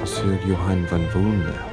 Sir Johann van Volnau.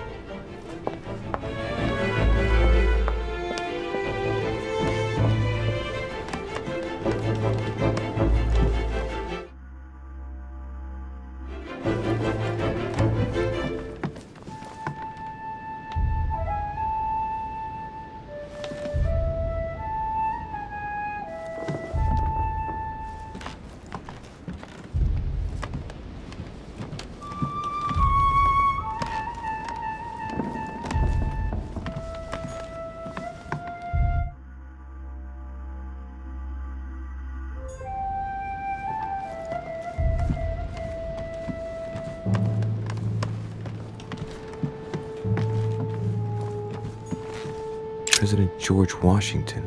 President George Washington.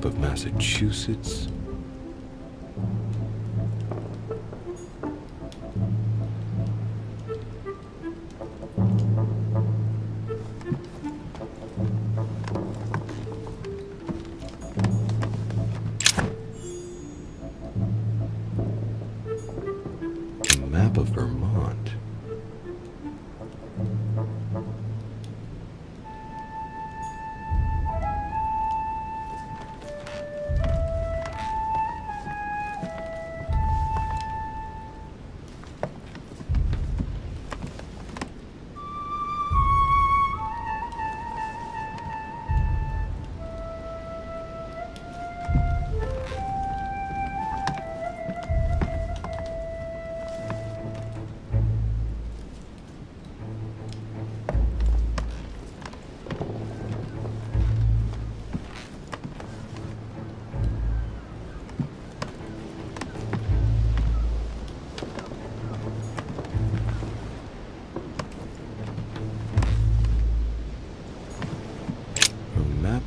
Of Massachusetts. A map of Vermont.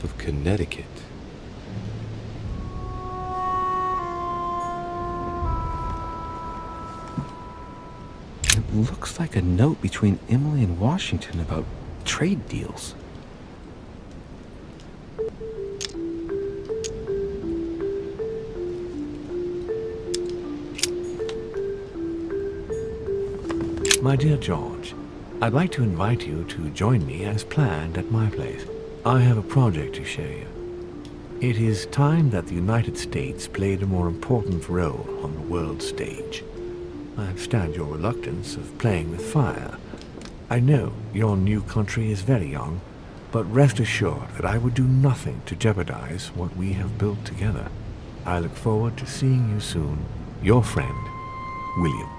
Of Connecticut. It looks like a note between Emily and Washington about trade deals. My dear George, I'd like to invite you to join me as planned at my place. I have a project to show you. It is time that the United States played a more important role on the world stage. I understand your reluctance of playing with fire. I know your new country is very young, but rest assured that I would do nothing to jeopardize what we have built together. I look forward to seeing you soon. Your friend, William.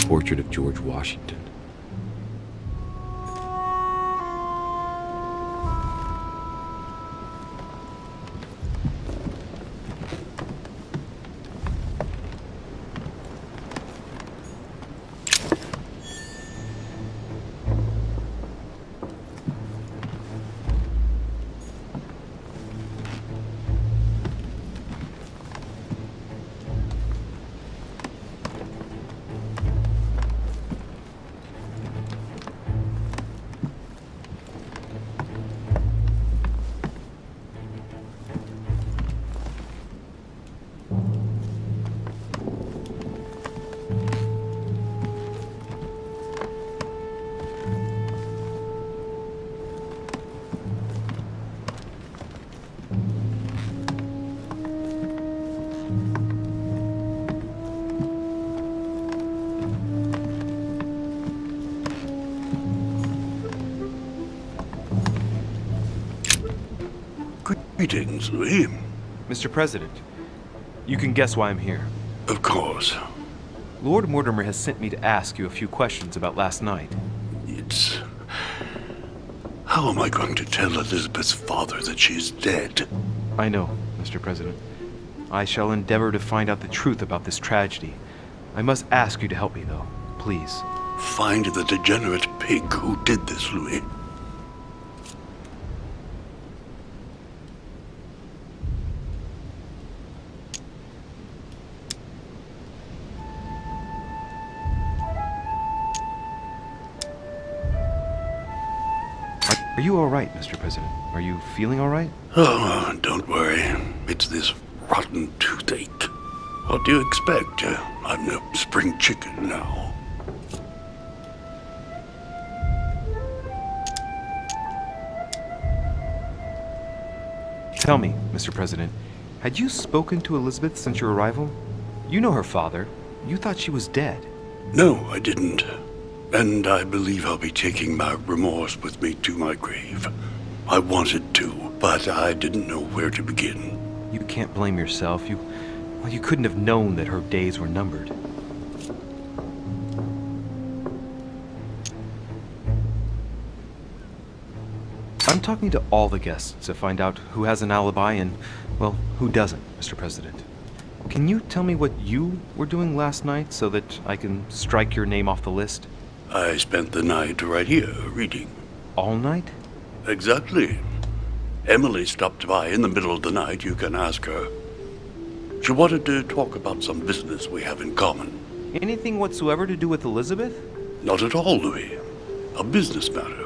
Portrait of George Washington. Greetings, Louis. Mr. President, you can guess why I'm here. Of course. Lord Mortimer has sent me to ask you a few questions about last night. It's... How am I going to tell Elizabeth's father that she's dead? I know, Mr. President. I shall endeavor to find out the truth about this tragedy. I must ask you to help me, though. Please. Find the degenerate pig who did this, Louis. Are you all right, Mr. President? Are you feeling all right? Oh, don't worry. It's this rotten toothache. What do you expect? I'm no spring chicken now. Tell me, Mr. President, had you spoken to Elizabeth since your arrival? You know her father. You thought she was dead. No, I didn't. And I believe I'll be taking my remorse with me to my grave. I wanted to, but I didn't know where to begin. You can't blame yourself. You couldn't have known that her days were numbered. I'm talking to all the guests to find out who has an alibi and, well, who doesn't, Mr. President. Can you tell me what you were doing last night so that I can strike your name off the list? I spent the night right here, reading. All night? Exactly. Emily stopped by in the middle of the night. You can ask her. She wanted to talk about some business we have in common. Anything whatsoever to do with Elizabeth? Not at all, Louis. A business matter.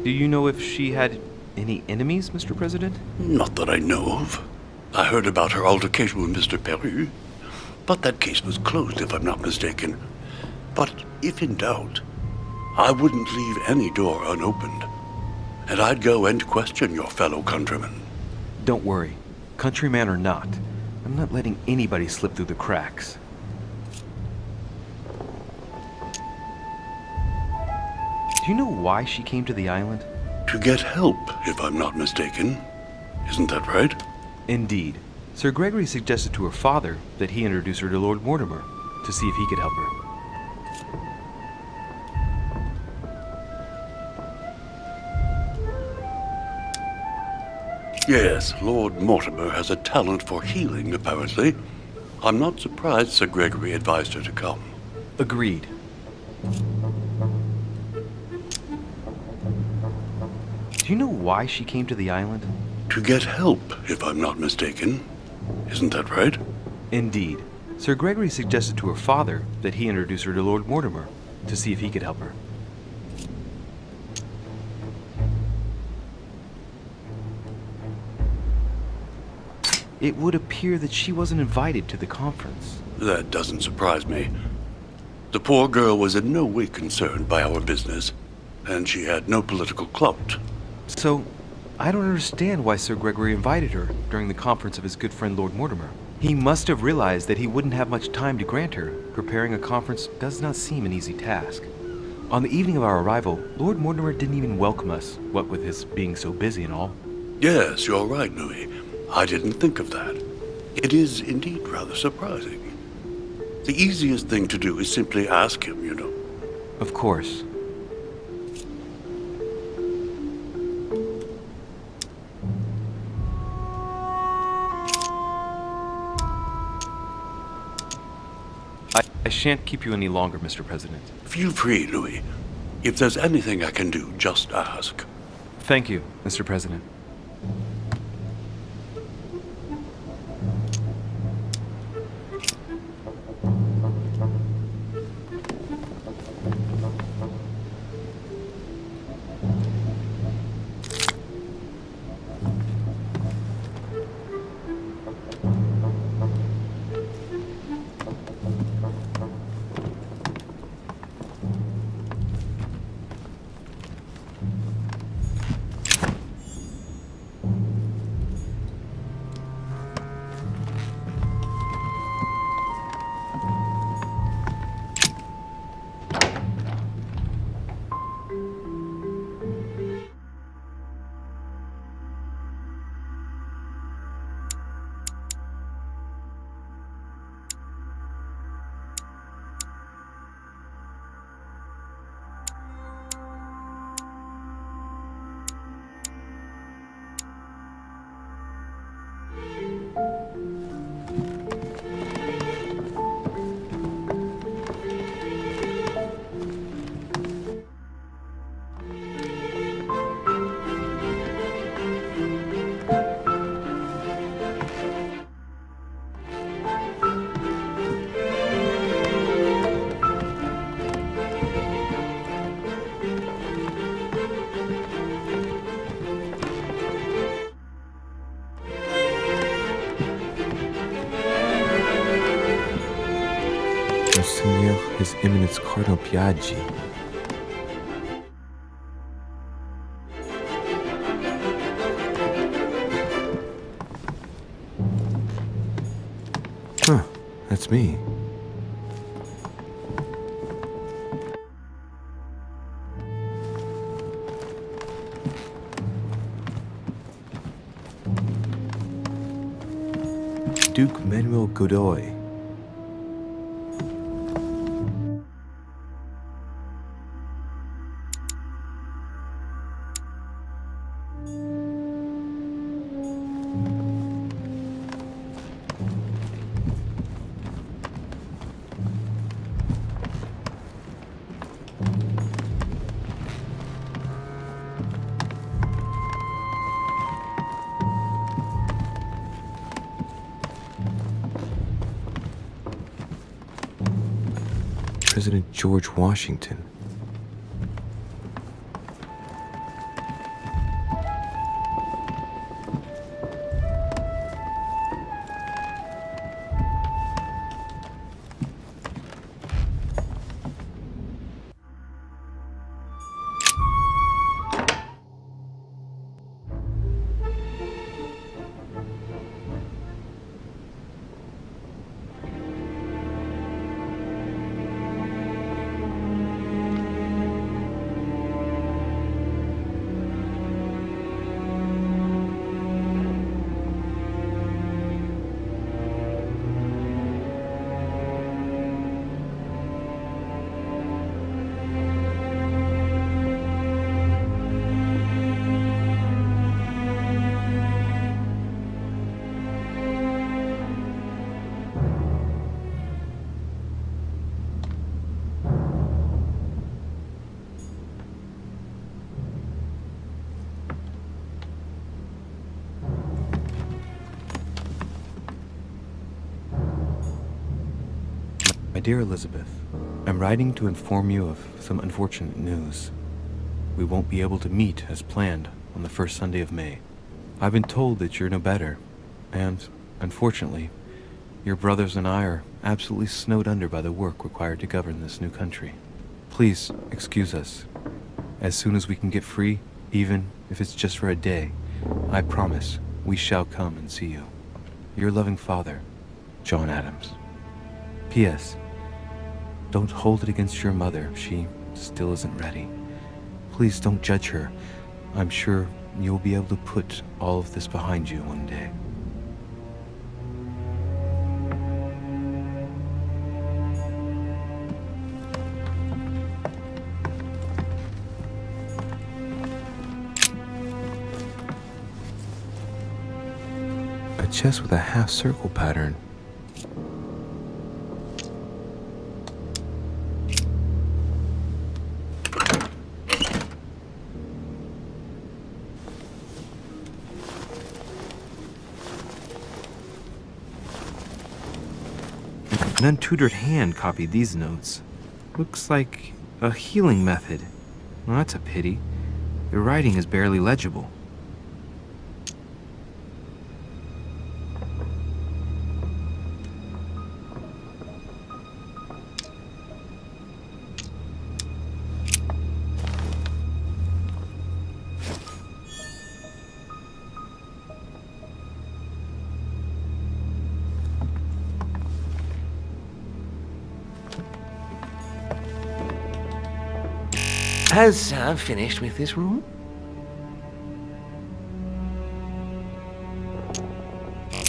Do you know if she had any enemies, Mr. President? Not that I know of. I heard about her altercation with Mr. Perry, but that case was closed, if I'm not mistaken. But if in doubt, I wouldn't leave any door unopened, and I'd go and question your fellow countrymen. Don't worry. Countryman or not, I'm not letting anybody slip through the cracks. Do you know why she came to the island? To get help, if I'm not mistaken. Isn't that right? Indeed. Sir Gregory suggested to her father that he introduce her to Lord Mortimer to see if he could help her. Yes, Lord Mortimer has a talent for healing, apparently. I'm not surprised Sir Gregory advised her to come. Agreed. Do you know why she came to the island? To get help, if I'm not mistaken. Isn't that right? Indeed. Sir Gregory suggested to her father that he introduce her to Lord Mortimer to see if he could help her. It would appear that she wasn't invited to the conference. That doesn't surprise me. The poor girl was in no way concerned by our business, and she had no political clout. So, I don't understand why Sir Gregory invited her during the conference of his good friend Lord Mortimer. He must have realized that he wouldn't have much time to grant her. Preparing a conference does not seem an easy task. On the evening of our arrival, Lord Mortimer didn't even welcome us, what with his being so busy and all. Yes, you're right, Louis. I didn't think of that. It is indeed rather surprising. The easiest thing to do is simply ask him, you know. Of course. I shan't keep you any longer, Mr. President. Feel free, Louis. If there's anything I can do, just ask. Thank you, Mr. President. His Eminence Cardinal Piaggi. Huh, that's me. Duke Manuel Godoy. President George Washington. My dear Elizabeth, I'm writing to inform you of some unfortunate news. We won't be able to meet as planned on the first Sunday of May. I've been told that you're no better, and, unfortunately, your brothers and I are absolutely snowed under by the work required to govern this new country. Please excuse us. As soon as we can get free, even if it's just for a day, I promise we shall come and see you. Your loving father, John Adams. P.S. Don't hold it against your mother. She still isn't ready. Please don't judge her. I'm sure you'll be able to put all of this behind you one day. A chest with a half-circle pattern. An untutored hand copied these notes. Looks like a healing method. Well, that's a pity. The writing is barely legible. Has Sam finished with this room?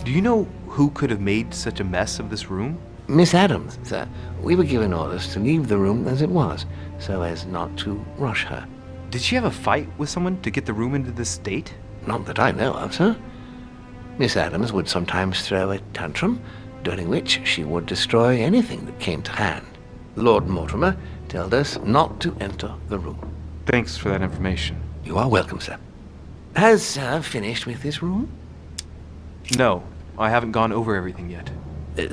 Do you know who could have made such a mess of this room? Miss Adams, sir. We were given orders to leave the room as it was, so as not to rush her. Did she have a fight with someone to get the room into this state? Not that I know of, sir. Miss Adams would sometimes throw a tantrum, during which she would destroy anything that came to hand. Lord Mortimer told us not to enter the room. Thanks for that information. You are welcome, sir. Has Sir finished with this room? No, I haven't gone over everything yet.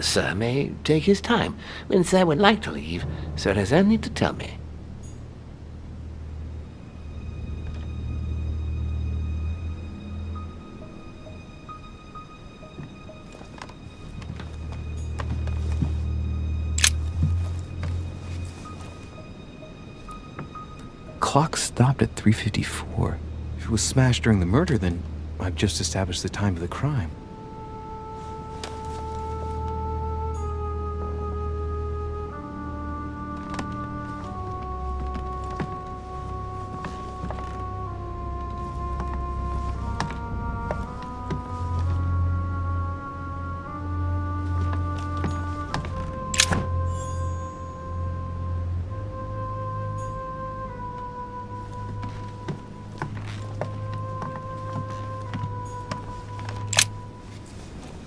Sir may take his time. When Sir would like to leave, Sir has only to tell me. clock stopped at 3:54. If it was smashed during the murder, then I've just established the time of the crime.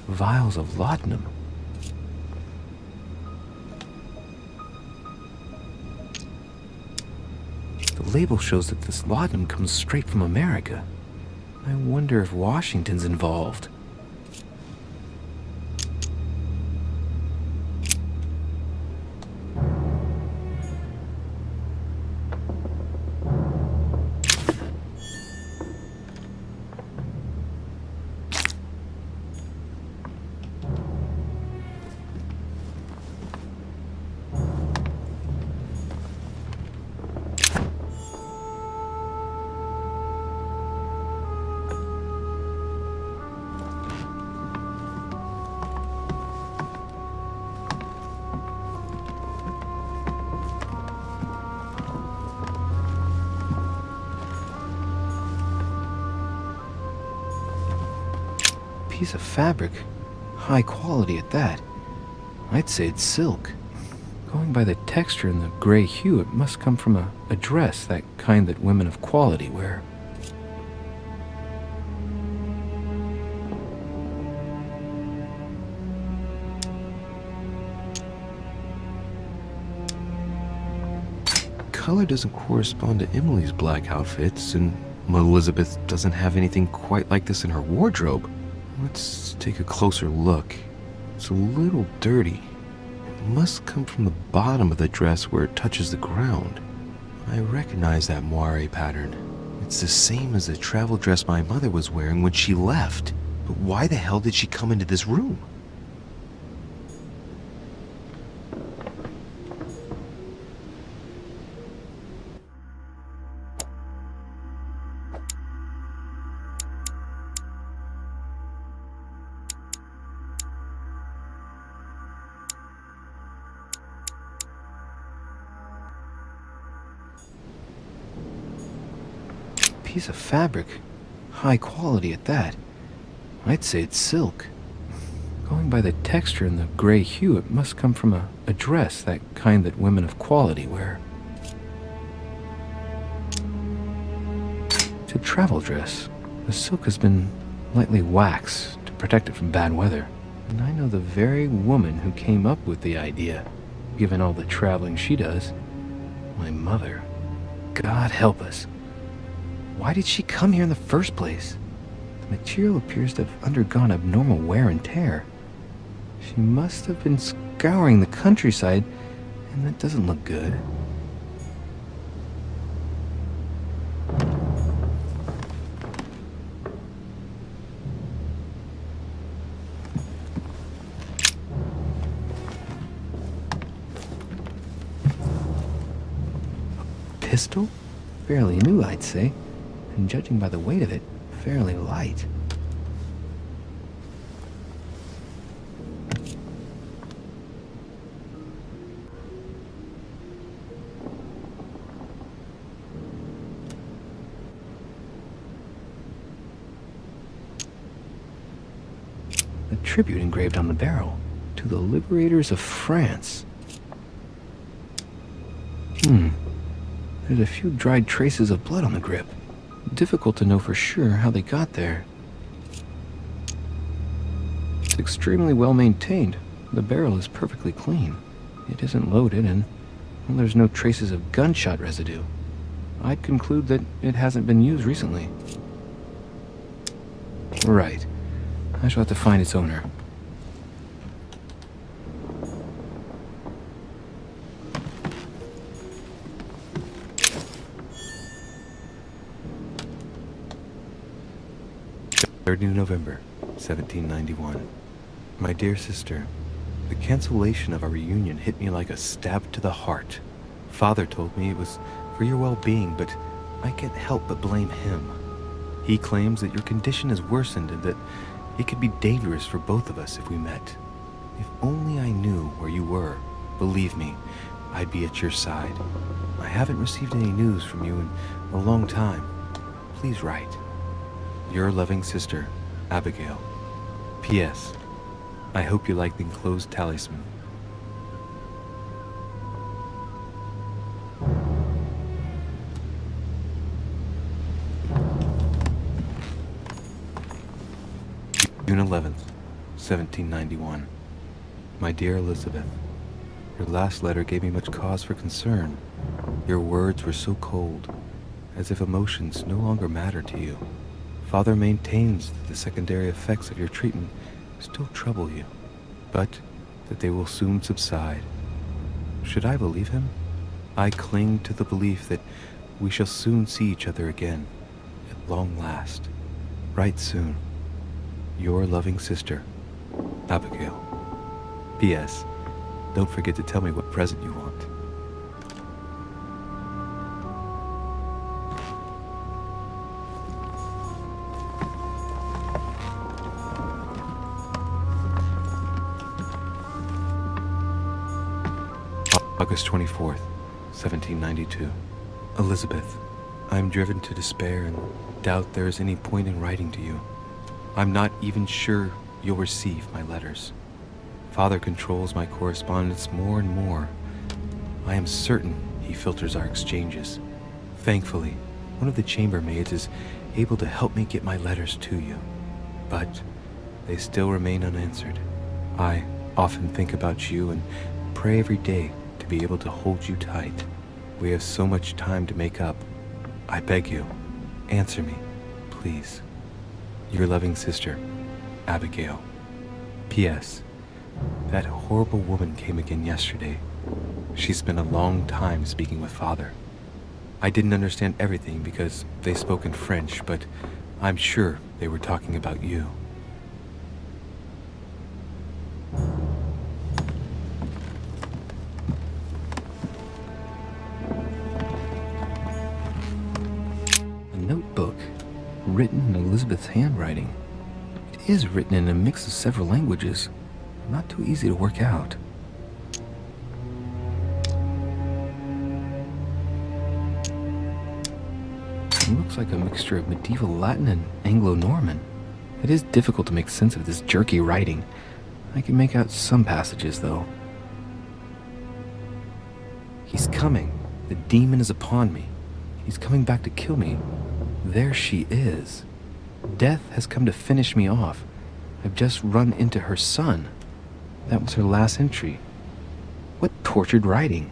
Vials of laudanum. The label shows that this laudanum comes straight from America. I wonder if Washington's involved. Piece of fabric, high quality at that. I'd say it's silk. Going by the texture and the gray hue, it must come from a dress, that kind that women of quality wear. Color doesn't correspond to Emily's black outfits, and Elizabeth doesn't have anything quite like this in her wardrobe. Let's take a closer look. It's a little dirty. It must come from the bottom of the dress where it touches the ground. I recognize that moire pattern. It's the same as the travel dress my mother was wearing when she left. But why the hell did she come into this room? Piece of fabric, high quality at that. I'd say it's silk. Going by the texture and the gray hue, it must come from a dress, that kind that women of quality wear. It's a travel dress. The silk has been lightly waxed to protect it from bad weather. And I know the very woman who came up with the idea, given all the traveling she does. My mother. God help us. Why did she come here in the first place? The material appears to have undergone abnormal wear and tear. She must have been scouring the countryside, and that doesn't look good. A pistol? Fairly new, I'd say. And judging by the weight of it, fairly light. A tribute engraved on the barrel to the liberators of France. There's a few dried traces of blood on the grip. Difficult to know for sure how they got there. It's extremely well maintained. The barrel is perfectly clean. It isn't loaded, and well, there's no traces of gunshot residue. I'd conclude that it hasn't been used recently. Right. I shall have to find its owner. November 1791. My dear sister, the cancellation of our reunion hit me like a stab to the heart. Father told me it was for your well-being, but I can't help but blame him. He claims that your condition has worsened and that it could be dangerous for both of us if we met. If only I knew where you were, believe me, I'd be at your side. I haven't received any news from you in a long time. Please write. Your loving sister, Abigail. P.S. I hope you like the enclosed talisman. June 11th, 1791. My dear Elizabeth, your last letter gave me much cause for concern. Your words were so cold, as if emotions no longer matter to you. Father maintains that the secondary effects of your treatment still trouble you, but that they will soon subside. Should I believe him? I cling to the belief that we shall soon see each other again, at long last. Write soon. Your loving sister, Abigail. P.S. Don't forget to tell me what present you want. August 24th, 1792. Elizabeth, I am driven to despair and doubt there is any point in writing to you. I'm not even sure you'll receive my letters. Father controls my correspondence more and more. I am certain he filters our exchanges. Thankfully, one of the chambermaids is able to help me get my letters to you, but they still remain unanswered. I often think about you and pray every day to be able to hold you tight. We have so much time to make up. I beg you, answer me, please. Your loving sister, Abigail. P.S. That horrible woman came again yesterday. She spent a long time speaking with Father. I didn't understand everything because they spoke in French, but I'm sure they were talking about you. A notebook written in Elizabeth's handwriting. It is written in a mix of several languages. Not too easy to work out. It looks like a mixture of medieval Latin and Anglo-Norman. It is difficult to make sense of this jerky writing. I can make out some passages, though. He's coming. The demon is upon me. He's coming back to kill me. There she is. Death has come to finish me off. I've just run into her son. That was her last entry. What tortured writing.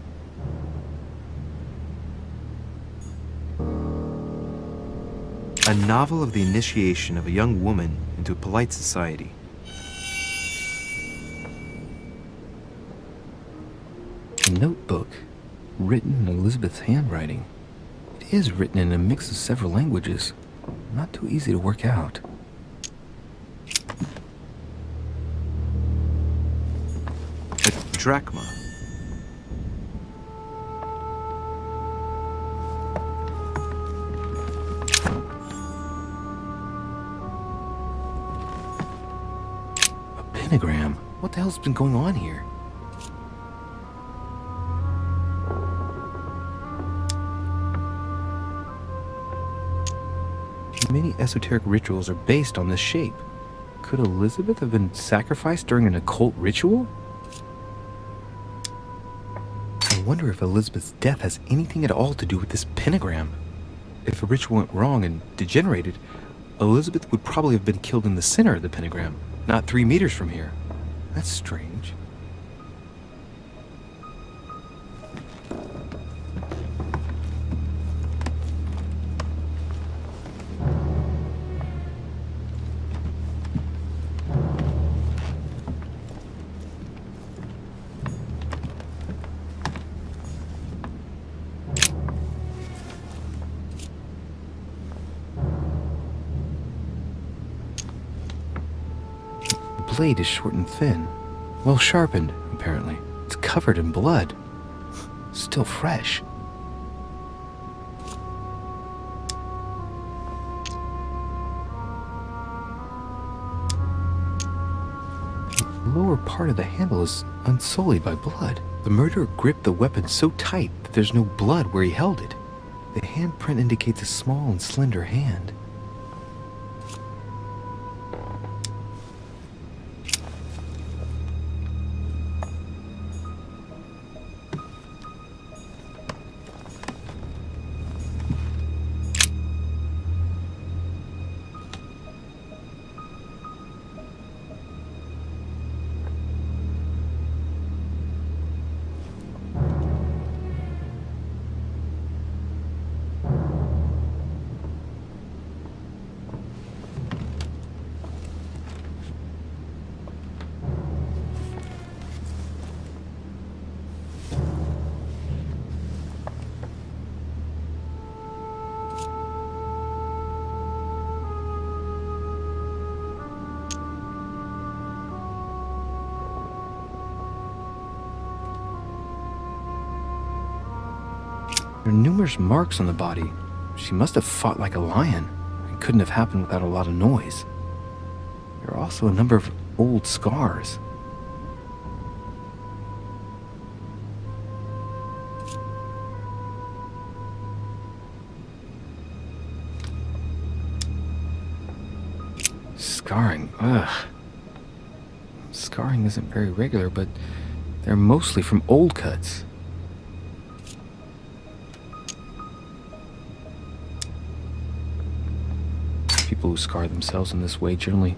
A novel of the initiation of a young woman into a polite society. A notebook written in Elizabeth's handwriting. It is written in a mix of several languages. Not too easy to work out. A drachma. A pentagram. What the hell's been going on here? Many esoteric rituals are based on this shape. Could Elizabeth have been sacrificed during an occult ritual? I wonder if Elizabeth's death has anything at all to do with this pentagram. If a ritual went wrong and degenerated, Elizabeth would probably have been killed in the center of the pentagram, not 3 meters from here. That's strange. The blade is short and thin. Well sharpened, apparently. It's covered in blood. Still fresh. lower part of the handle is unsullied by blood. The murderer gripped the weapon so tight that there's no blood where he held it. The handprint indicates a small and slender hand. There are numerous marks on the body. She must have fought like a lion. It couldn't have happened without a lot of noise. There are also a number of old scars. Scarring, ugh. Scarring isn't very regular, but they're mostly from old cuts. People who scar themselves in this way generally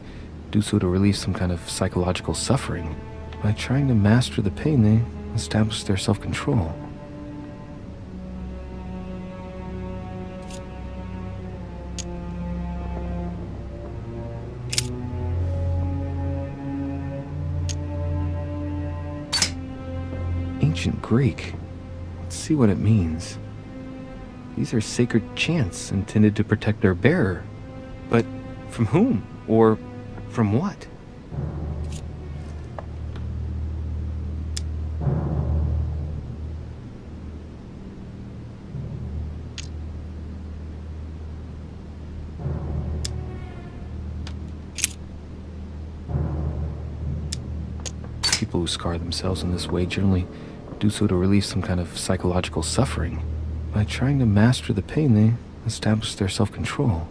do so to relieve some kind of psychological suffering. By trying to master the pain, they establish their self-control. Ancient Greek. Let's see what it means. These are sacred chants intended to protect their bearer. But from whom? Or from what? People who scar themselves in this way generally do so to relieve some kind of psychological suffering. By trying to master the pain, they establish their self-control.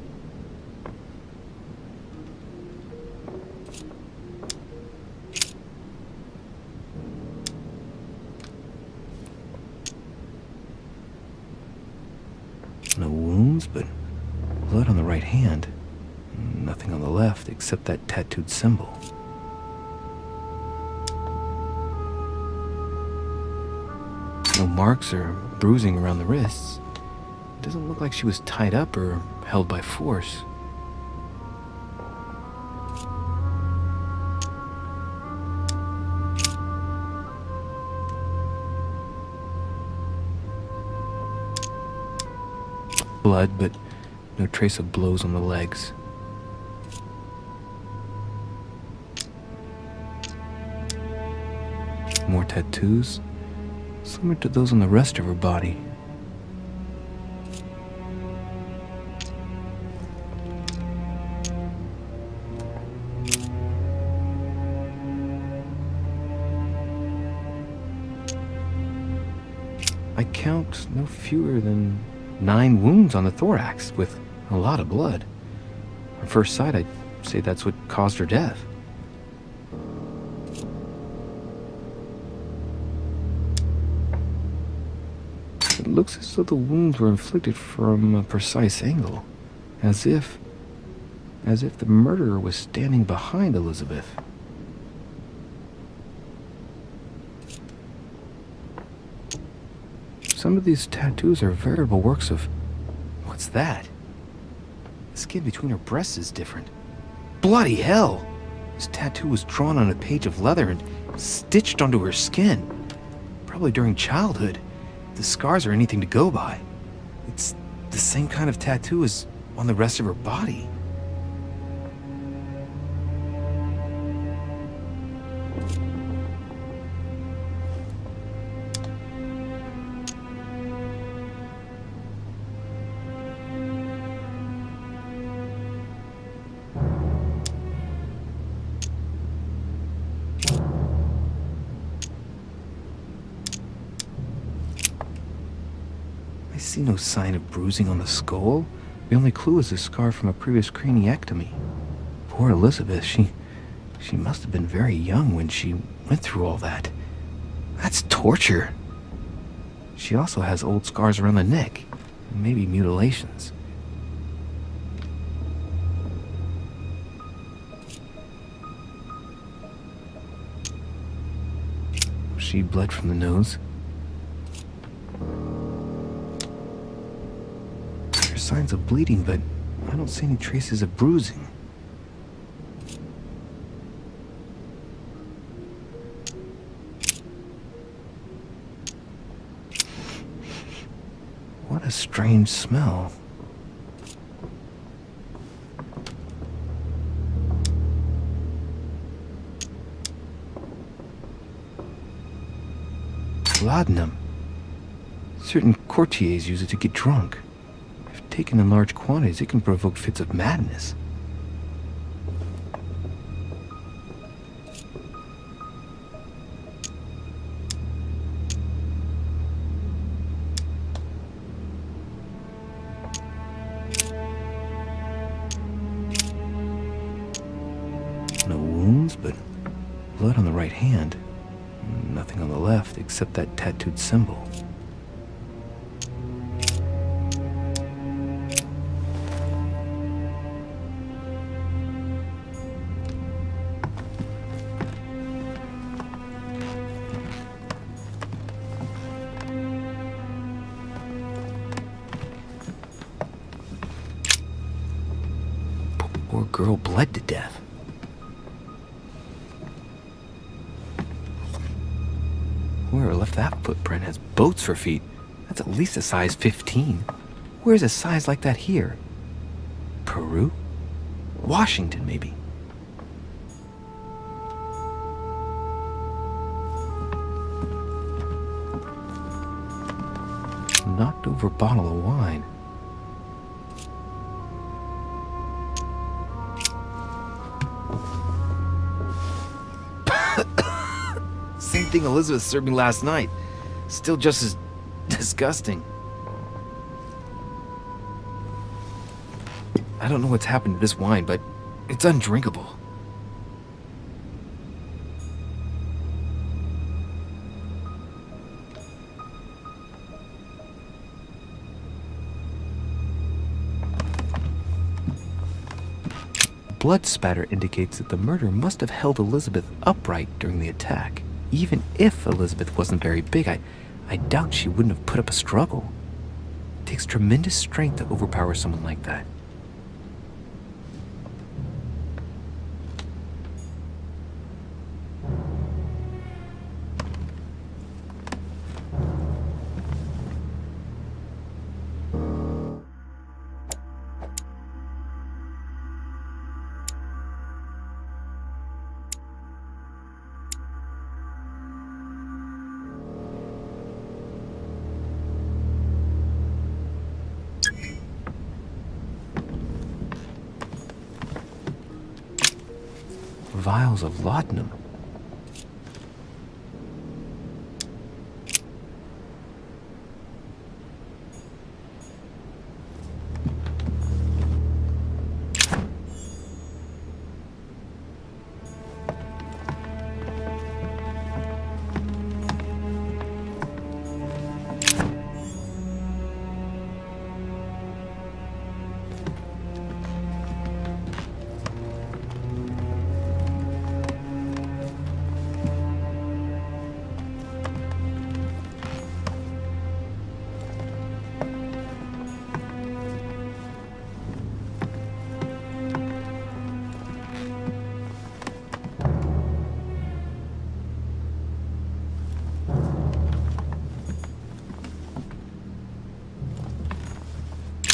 No wounds, but blood on the right hand. Nothing on the left except that tattooed symbol. No marks or bruising around the wrists. It doesn't look like she was tied up or held by force. Blood, but no trace of blows on the legs. More tattoos, similar to those on the rest of her body. I count no fewer than 9 wounds on the thorax, with a lot of blood. On first sight, I'd say that's what caused her death. It looks as though the wounds were inflicted from a precise angle, as if the murderer was standing behind Elizabeth. Some of these tattoos are veritable works of... What's that? The skin between her breasts is different. Bloody hell! This tattoo was drawn on a page of leather and stitched onto her skin. Probably during childhood. If the scars are anything to go by. It's the same kind of tattoo as on the rest of her body. see no sign of bruising on the skull. The only clue is a scar from a previous craniectomy. Poor Elizabeth, she must have been very young when she went through all that. That's torture. She also has old scars around the neck, maybe mutilations. She bled from the nose. There are signs of bleeding, but I don't see any traces of bruising. What a strange smell. Laudanum. Certain courtiers use it to get drunk. If taken in large quantities, it can provoke fits of madness. No wounds, but blood on the right hand. Nothing on the left except that tattooed symbol. Poor girl bled to death. Whoever left that footprint has boats for feet. That's at least a size 15. Where's a size like that here? Peru? Washington, maybe. Knocked over bottle of wine. Same thing Elizabeth served me last night. Still just as disgusting. I don't know what's happened to this wine, but it's undrinkable. Blood spatter indicates that the murderer must have held Elizabeth upright during the attack. Even if Elizabeth wasn't very big, I doubt she wouldn't have put up a struggle. It takes tremendous strength to overpower someone like that. Vials of laudanum.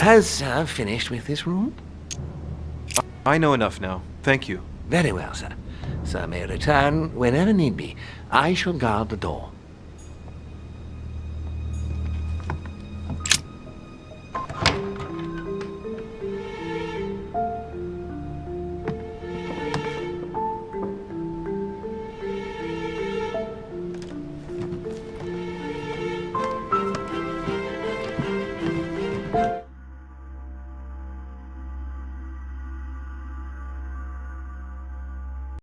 Has Sir finished with this room? I know enough now. Thank you. Very well, sir. Sir may return whenever need be. I shall guard the door.